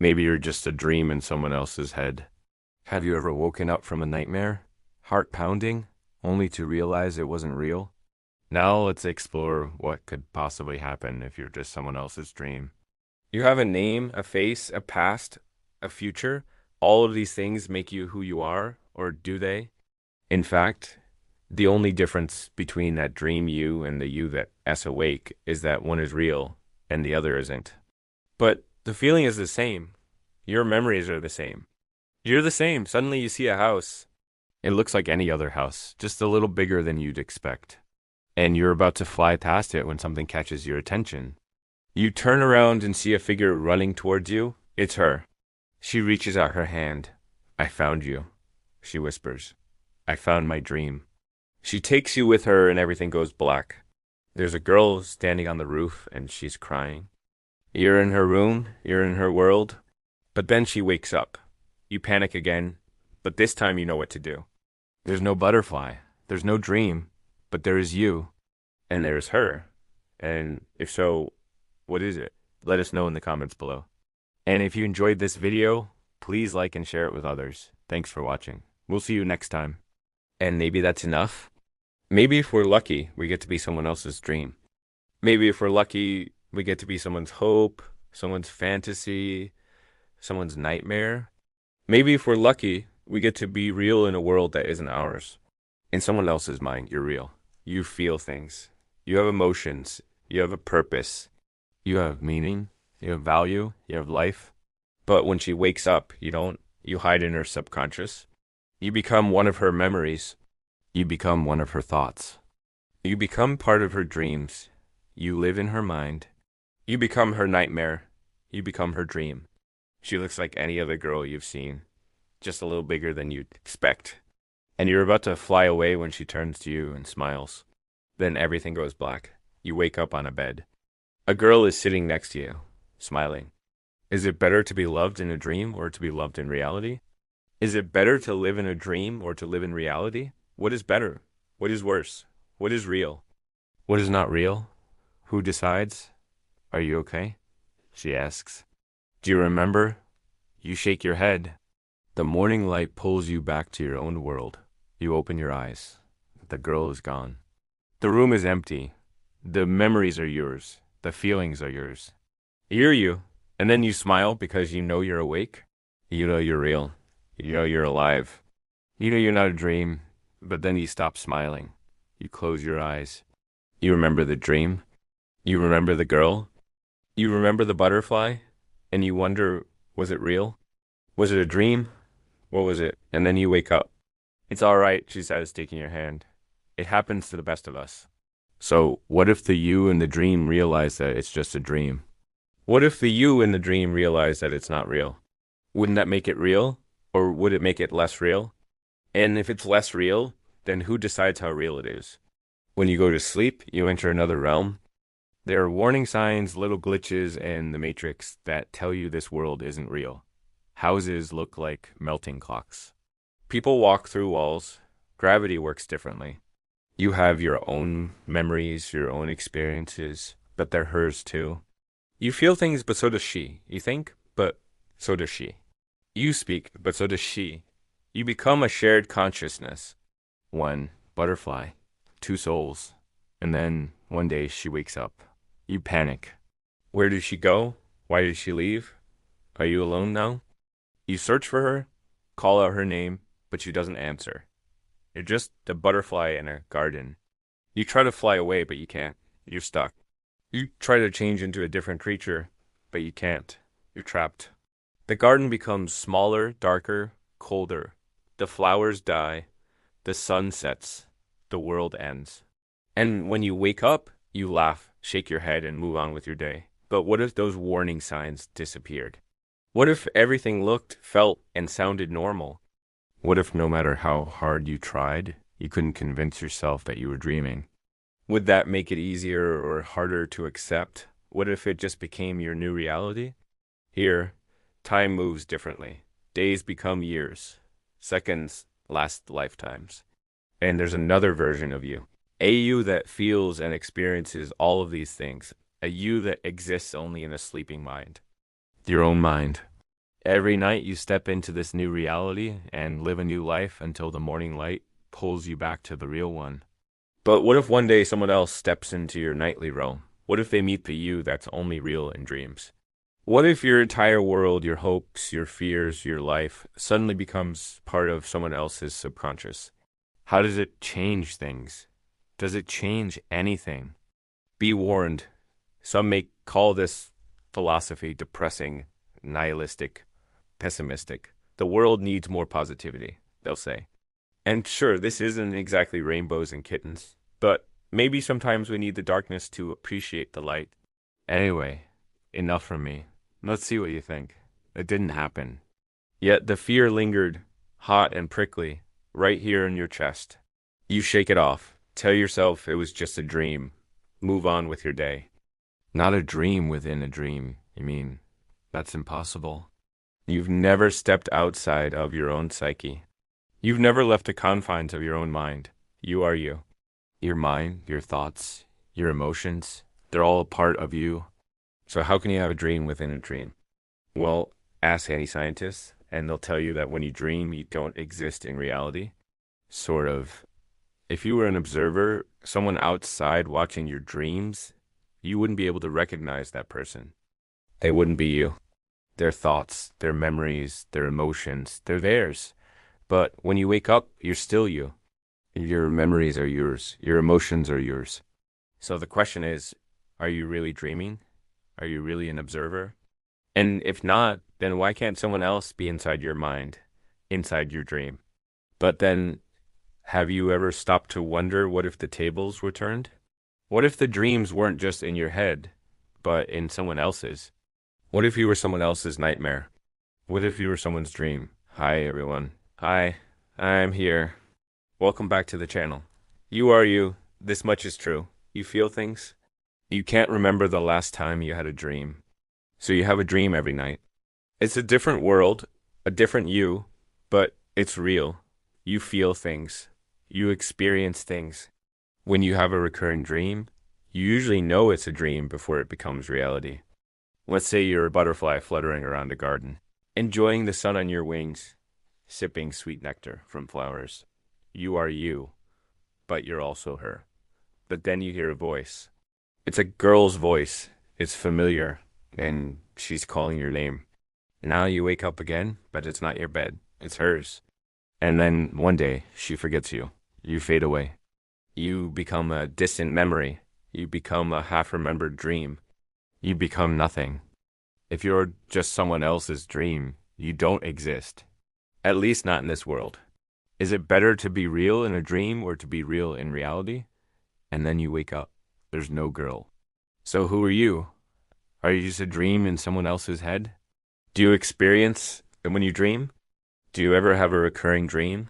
Maybe you're just a dream in someone else's head. Have you ever woken up from a nightmare, heart pounding, only to realize it wasn't real? Now let's explore what could possibly happen if you're just someone else's dream. You have a name, a face, a past, a future. All of these things make you who you are, or do they? In fact, the only difference between that dream you and the you that's awake is that one is real and the other isn't. But the feeling is the same. Your memories are the same. You're the same. Suddenly you see a house. It looks like any other house, just a little bigger than you'd expect. And you're about to fly past it when something catches your attention. You turn around and see a figure running towards you. It's her. She reaches out her hand. I found you, she whispers. I found my dream. She takes you with her and everything goes black. There's a girl standing on the roof and she's crying. You're in her room, you're in her world. But then she wakes up. You panic again, but this time you know what to do. There's no butterfly, there's no dream, but there is you, and there's her. And if so, what is it? Let us know in the comments below. And if you enjoyed this video, please like and share it with others. Thanks for watching. We'll see you next time. And maybe that's enough. Maybe if we're lucky, we get to be someone else's dream. Maybe if we're lucky, we get to be someone's hope, someone's fantasy, someone's nightmare. Maybe if we're lucky, we get to be real in a world that isn't ours. In someone else's mind, you're real. You feel things. You have emotions. You have a purpose. You have meaning. You have value. You have life. But when she wakes up, you don't. You hide in her subconscious. You become one of her memories. You become one of her thoughts. You become part of her dreams. You live in her mind. You become her nightmare. You become her dream. She looks like any other girl you've seen, just a little bigger than you'd expect. And you're about to fly away when she turns to you and smiles. Then everything goes black. You wake up on a bed. A girl is sitting next to you, smiling. Is it better to be loved in a dream or to be loved in reality? Is it better to live in a dream or to live in reality? What is better? What is worse? What is real? What is not real? Who decides? Are you okay? She asks. Do you remember? You shake your head. The morning light pulls you back to your own world. You open your eyes. The girl is gone. The room is empty. The memories are yours. The feelings are yours. You're you. And then you smile because you know you're awake. You know you're real. You know you're alive. You know you're not a dream. But then you stop smiling. You close your eyes. You remember the dream. You remember the girl. You remember the butterfly. And you wonder, was it real? Was it a dream? What was it? And then you wake up. It's all right, she says, taking your hand. It happens to the best of us. So what if the you in the dream realize that it's just a dream? What if the you in the dream realize that it's not real? Wouldn't that make it real? Or would it make it less real? And if it's less real, then who decides how real it is? When you go to sleep, you enter another realm. There are warning signs, little glitches in the matrix that tell you this world isn't real. Houses look like melting clocks. People walk through walls. Gravity works differently. You have your own memories, your own experiences, but they're hers too. You feel things, but so does she. You think, but so does she. You speak, but so does she. You become a shared consciousness. One butterfly, two souls. And then one day she wakes up. You panic. Where did she go? Why did she leave? Are you alone now? You search for her, call out her name, but she doesn't answer. You're just a butterfly in a garden. You try to fly away, but you can't. You're stuck. You try to change into a different creature, but you can't. You're trapped. The garden becomes smaller, darker, colder. The flowers die. The sun sets. The world ends. And when you wake up, you laugh, shake your head, and move on with your day. But what if those warning signs disappeared? What if everything looked, felt, and sounded normal? What if no matter how hard you tried, you couldn't convince yourself that you were dreaming? Would that make it easier or harder to accept? What if it just became your new reality? Here, time moves differently. Days become years. Seconds last lifetimes. And there's another version of you. A you that feels and experiences all of these things. A you that exists only in a sleeping mind. Your own mind. Every night you step into this new reality and live a new life until the morning light pulls you back to the real one. But what if one day someone else steps into your nightly realm? What if they meet the you that's only real in dreams? What if your entire world, your hopes, your fears, your life suddenly becomes part of someone else's subconscious? How does it change things? Does it change anything? Be warned. Some may call this philosophy depressing, nihilistic, pessimistic. The world needs more positivity, they'll say. And sure, this isn't exactly rainbows and kittens, but maybe sometimes we need the darkness to appreciate the light. Anyway, enough from me. Let's see what you think. It didn't happen. Yet the fear lingered, hot and prickly, right here in your chest. You shake it off. Tell yourself it was just a dream. Move on with your day. Not a dream within a dream, you mean? That's impossible. You've never stepped outside of your own psyche. You've never left the confines of your own mind. You are you. Your mind, your thoughts, your emotions, they're all a part of you. So how can you have a dream within a dream? Well, ask any scientist, and they'll tell you that when you dream, you don't exist in reality. Sort of. If you were an observer, someone outside watching your dreams, you wouldn't be able to recognize that person. They wouldn't be you. Their thoughts, their memories, their emotions, they're theirs. But when you wake up, you're still you. Your memories are yours. Your emotions are yours. So the question is, are you really dreaming? Are you really an observer? And if not, then why can't someone else be inside your mind, inside your dream? But then, have you ever stopped to wonder what if the tables were turned? What if the dreams weren't just in your head, but in someone else's? What if you were someone else's nightmare? What if you were someone's dream? Hi, everyone. Hi, I'm here. Welcome back to the channel. You are you. This much is true. You feel things. You can't remember the last time you had a dream. So you have a dream every night. It's a different world, a different you, but it's real. You feel things. You experience things. When you have a recurring dream, you usually know it's a dream before it becomes reality. Let's say you're a butterfly fluttering around a garden, enjoying the sun on your wings, sipping sweet nectar from flowers. You are you, but you're also her. But then you hear a voice. It's a girl's voice. It's familiar, and she's calling your name. Now you wake up again, but it's not your bed. It's hers. And then one day, she forgets you. You fade away. You become a distant memory. You become a half-remembered dream. You become nothing. If you're just someone else's dream, you don't exist. At least not in this world. Is it better to be real in a dream or to be real in reality? And then you wake up. There's no girl. So who are you? Are you just a dream in someone else's head? Do you experience when you dream? Do you ever have a recurring dream?